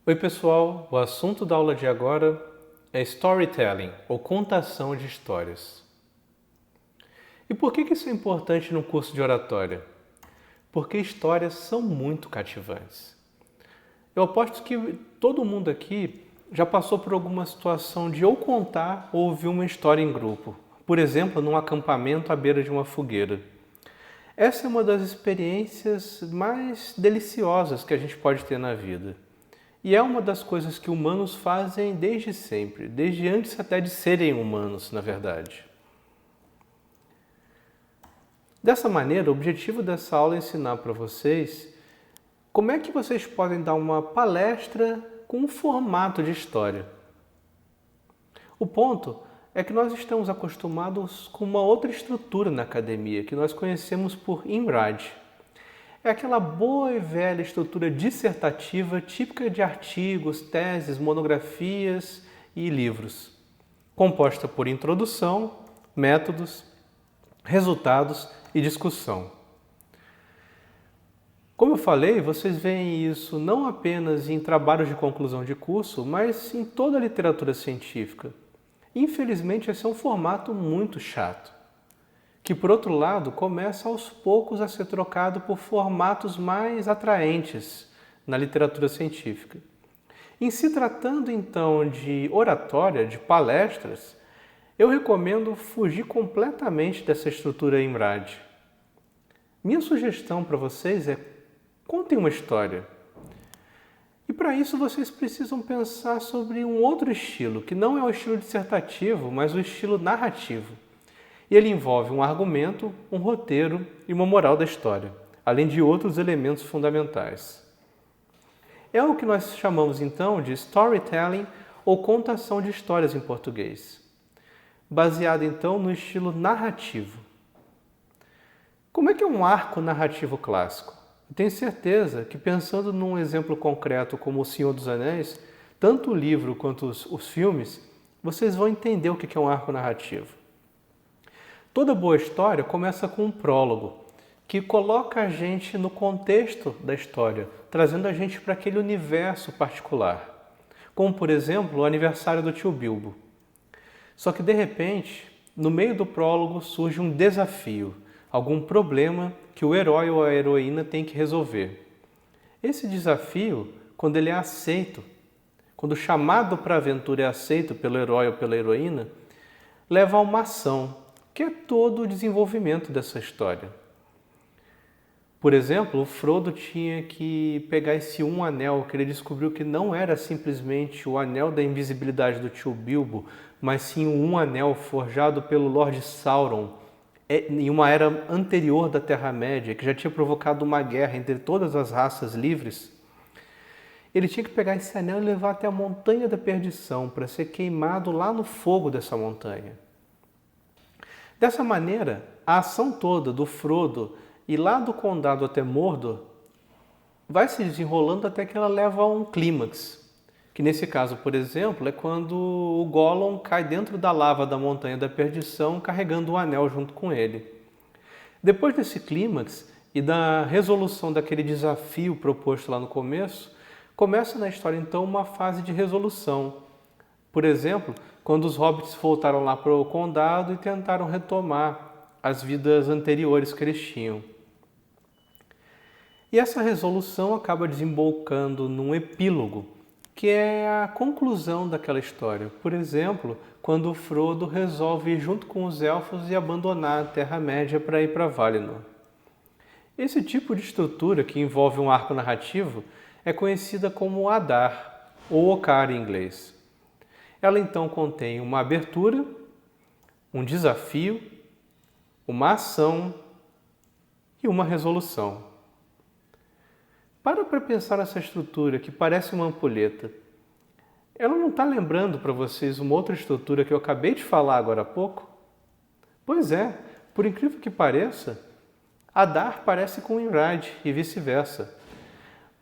Oi pessoal, o assunto da aula de agora é storytelling, ou contação de histórias. E por que isso é importante no curso de oratória? Porque histórias são muito cativantes. Eu aposto que todo mundo aqui já passou por alguma situação de ou contar ou ouvir uma história em grupo. Por exemplo, num acampamento à beira de uma fogueira. Essa é uma das experiências mais deliciosas que a gente pode ter na vida. E é uma das coisas que humanos fazem desde sempre, desde antes até de serem humanos, na verdade. Dessa maneira, o objetivo dessa aula é ensinar para vocês como é que vocês podem dar uma palestra com um formato de história. O ponto é que nós estamos acostumados com uma outra estrutura na academia, que nós conhecemos por IMRAD. É aquela boa e velha estrutura dissertativa típica de artigos, teses, monografias e livros, composta por introdução, métodos, resultados e discussão. Como eu falei, vocês veem isso não apenas em trabalhos de conclusão de curso, mas em toda a literatura científica. Infelizmente, esse é um formato muito chato, que por outro lado começa aos poucos a ser trocado por formatos mais atraentes na literatura científica. Em se tratando então de oratória, de palestras, eu recomendo fugir completamente dessa estrutura IMRAD. Minha sugestão para vocês é: contem uma história. E para isso vocês precisam pensar sobre um outro estilo, que não é o estilo dissertativo, mas o estilo narrativo. E ele envolve um argumento, um roteiro e uma moral da história, além de outros elementos fundamentais. É o que nós chamamos então de storytelling ou contação de histórias em português, baseado então no estilo narrativo. Como é que é um arco narrativo clássico? Eu tenho certeza que, pensando num exemplo concreto como O Senhor dos Anéis, tanto o livro quanto os filmes, vocês vão entender o que é um arco narrativo. Toda boa história começa com um prólogo, que coloca a gente no contexto da história, trazendo a gente para aquele universo particular. Como, por exemplo, o aniversário do tio Bilbo. Só que, de repente, no meio do prólogo surge um desafio, algum problema que o herói ou a heroína tem que resolver. Esse desafio, quando ele é aceito, quando o chamado para a aventura é aceito pelo herói ou pela heroína, leva a uma ação, que é todo o desenvolvimento dessa história. Por exemplo, o Frodo tinha que pegar esse um anel, que ele descobriu que não era simplesmente o anel da invisibilidade do tio Bilbo, mas sim um anel forjado pelo Lord Sauron, em uma era anterior da Terra-média, que já tinha provocado uma guerra entre todas as raças livres. Ele tinha que pegar esse anel e levar até a Montanha da Perdição, para ser queimado lá no fogo dessa montanha. Dessa maneira, a ação toda do Frodo ir lá do Condado até Mordor vai se desenrolando até que ela leva a um clímax, que nesse caso, por exemplo, é quando o Gollum cai dentro da lava da Montanha da Perdição carregando o anel junto com ele. Depois desse clímax e da resolução daquele desafio proposto lá no começo, começa na história então uma fase de resolução. Por exemplo, quando os hobbits voltaram lá para o condado e tentaram retomar as vidas anteriores que eles tinham. E essa resolução acaba desembocando num epílogo, que é a conclusão daquela história. Por exemplo, quando o Frodo resolve ir junto com os elfos e abandonar a Terra-média para ir para Valinor. Esse tipo de estrutura, que envolve um arco narrativo, é conhecida como Adar, ou Ocar em inglês. Ela então contém uma abertura, um desafio, uma ação e uma resolução. Para pensar nessa estrutura que parece uma ampulheta. Ela não está lembrando para vocês uma outra estrutura que eu acabei de falar agora há pouco? Pois é, por incrível que pareça, Adar parece com IMRAD e vice-versa.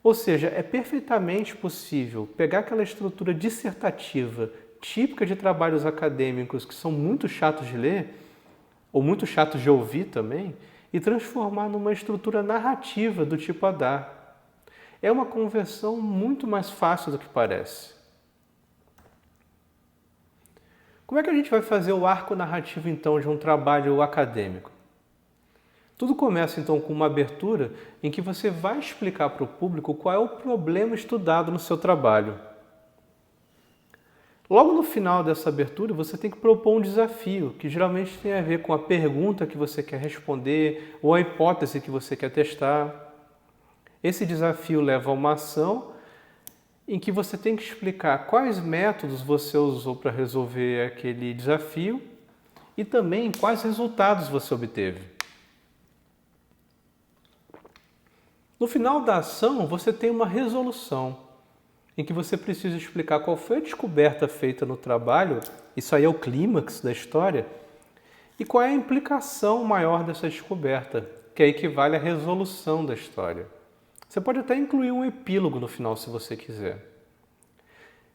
Ou seja, é perfeitamente possível pegar aquela estrutura dissertativa típica de trabalhos acadêmicos que são muito chatos de ler, ou muito chatos de ouvir também, e transformar numa estrutura narrativa do tipo Adar. é uma conversão muito mais fácil do que parece. Como é que a gente vai fazer o arco narrativo, então, de um trabalho acadêmico? Tudo começa, então, com uma abertura em que você vai explicar para o público qual é o problema estudado no seu trabalho. Logo no final dessa abertura, você tem que propor um desafio, que geralmente tem a ver com a pergunta que você quer responder ou a hipótese que você quer testar. Esse desafio leva a uma ação em que você tem que explicar quais métodos você usou para resolver aquele desafio e também quais resultados você obteve. No final da ação, você tem uma resolução, em que você precisa explicar qual foi a descoberta feita no trabalho, isso aí é o clímax da história, e qual é a implicação maior dessa descoberta, que equivale à resolução da história. Você pode até incluir um epílogo no final, se você quiser.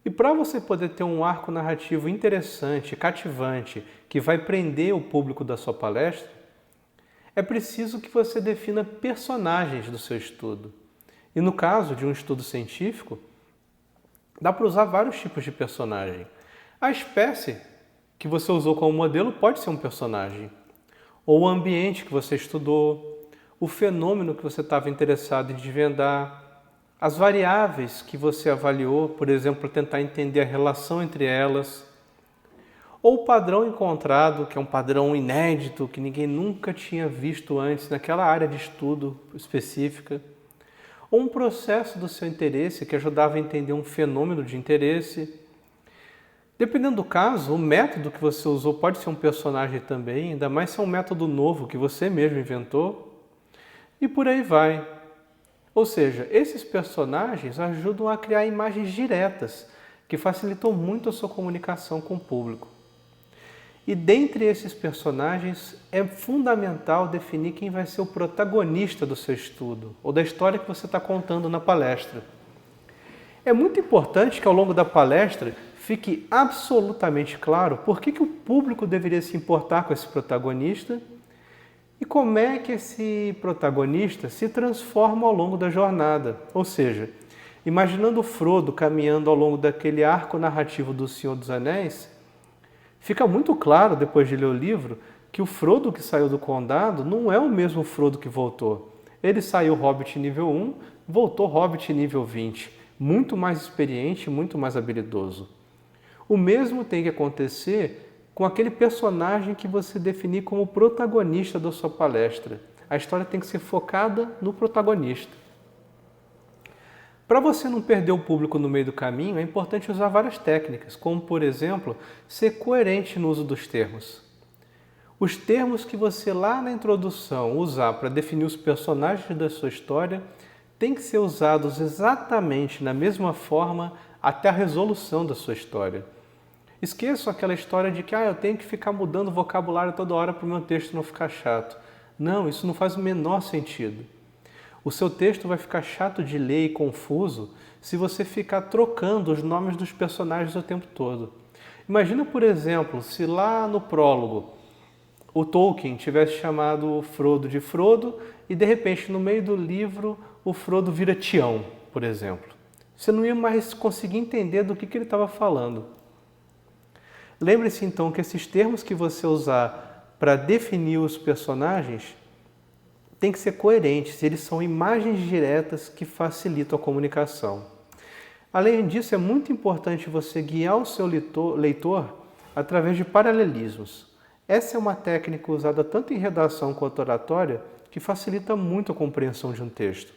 E para você poder ter um arco narrativo interessante, cativante, que vai prender o público da sua palestra, é preciso que você defina personagens do seu estudo. E no caso de um estudo científico, dá para usar vários tipos de personagem. A espécie que você usou como modelo pode ser um personagem. Ou o ambiente que você estudou, o fenômeno que você estava interessado em desvendar, as variáveis que você avaliou, por exemplo, para tentar entender a relação entre elas, ou o padrão encontrado, que é um padrão inédito, que ninguém nunca tinha visto antes naquela área de estudo específica, ou um processo do seu interesse que ajudava a entender um fenômeno de interesse. Dependendo do caso, o método que você usou pode ser um personagem também, ainda mais se é um método novo que você mesmo inventou, e por aí vai. Ou seja, esses personagens ajudam a criar imagens diretas, que facilitam muito a sua comunicação com o público. E dentre esses personagens, é fundamental definir quem vai ser o protagonista do seu estudo, ou da história que você está contando na palestra. É muito importante que ao longo da palestra fique absolutamente claro por que o público deveria se importar com esse protagonista e como é que esse protagonista se transforma ao longo da jornada. Ou seja, imaginando o Frodo caminhando ao longo daquele arco narrativo do Senhor dos Anéis, fica muito claro, depois de ler o livro, que o Frodo que saiu do condado não é o mesmo Frodo que voltou. Ele saiu Hobbit nível 1, voltou Hobbit nível 20, muito mais experiente, muito mais habilidoso. O mesmo tem que acontecer com aquele personagem que você definir como protagonista da sua palestra. A história tem que ser focada no protagonista. Para você não perder o público no meio do caminho, é importante usar várias técnicas, como, por exemplo, ser coerente no uso dos termos. Os termos que você lá na introdução usar para definir os personagens da sua história têm que ser usados exatamente na mesma forma até a resolução da sua história. Esqueçam aquela história de que eu tenho que ficar mudando o vocabulário toda hora para o meu texto não ficar chato. Não, isso não faz o menor sentido. O seu texto vai ficar chato de ler e confuso se você ficar trocando os nomes dos personagens o tempo todo. Imagina, por exemplo, se lá no prólogo o Tolkien tivesse chamado Frodo de Frodo e de repente no meio do livro o Frodo vira Tião, por exemplo. Você não ia mais conseguir entender do que ele estava falando. Lembre-se então que esses termos que você usar para definir os personagens tem que ser coerentes, eles são imagens diretas que facilitam a comunicação. Além disso, é muito importante você guiar o seu leitor através de paralelismos. Essa é uma técnica usada tanto em redação quanto oratória que facilita muito a compreensão de um texto.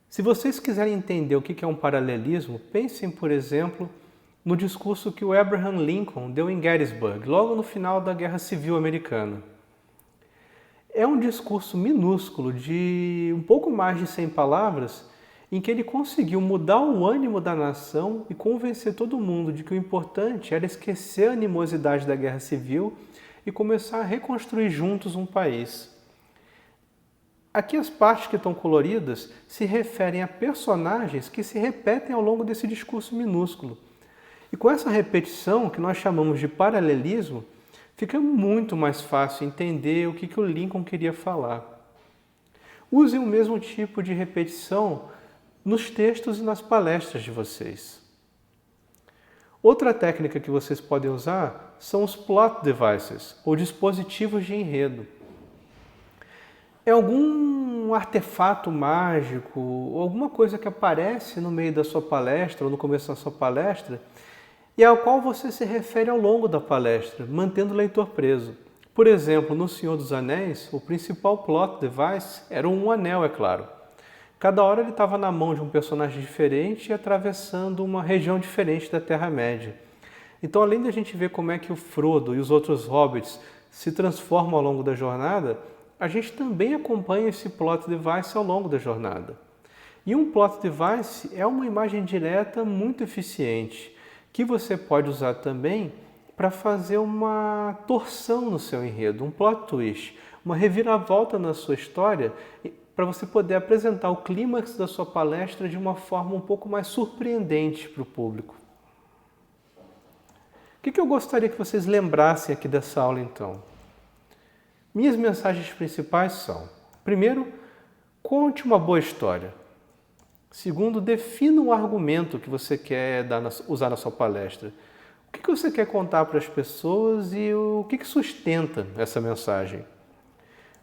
Se vocês quiserem entender o que é um paralelismo, pensem, por exemplo, no discurso que o Abraham Lincoln deu em Gettysburg, logo no final da Guerra Civil Americana. É um discurso minúsculo, de um pouco mais de 100 palavras, em que ele conseguiu mudar o ânimo da nação e convencer todo mundo de que o importante era esquecer a animosidade da Guerra Civil e começar a reconstruir juntos um país. Aqui as partes que estão coloridas se referem a personagens que se repetem ao longo desse discurso minúsculo. E com essa repetição, que nós chamamos de paralelismo, fica muito mais fácil entender o que o Lincoln queria falar. Usem o mesmo tipo de repetição nos textos e nas palestras de vocês. Outra técnica que vocês podem usar são os plot devices, ou dispositivos de enredo. É algum artefato mágico, ou alguma coisa que aparece no meio da sua palestra ou no começo da sua palestra e ao qual você se refere ao longo da palestra, mantendo o leitor preso. Por exemplo, no Senhor dos Anéis, o principal plot device era um anel, é claro. Cada hora ele estava na mão de um personagem diferente e atravessando uma região diferente da Terra-média. Então, além de a gente ver como é que o Frodo e os outros hobbits se transformam ao longo da jornada, a gente também acompanha esse plot device ao longo da jornada. E um plot device é uma imagem direta muito eficiente, que você pode usar também para fazer uma torção no seu enredo, um plot twist, uma reviravolta na sua história, para você poder apresentar o clímax da sua palestra de uma forma um pouco mais surpreendente para o público. O que eu gostaria que vocês lembrassem aqui dessa aula, então? Minhas mensagens principais são: primeiro, conte uma boa história. Segundo, defina um argumento que você quer usar na sua palestra. O que você quer contar para as pessoas e o que sustenta essa mensagem?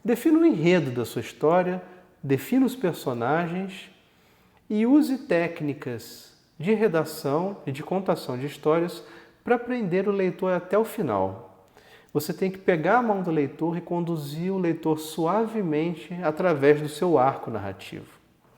Defina o enredo da sua história, defina os personagens e use técnicas de redação e de contação de histórias para prender o leitor até o final. Você tem que pegar a mão do leitor e conduzir o leitor suavemente através do seu arco narrativo.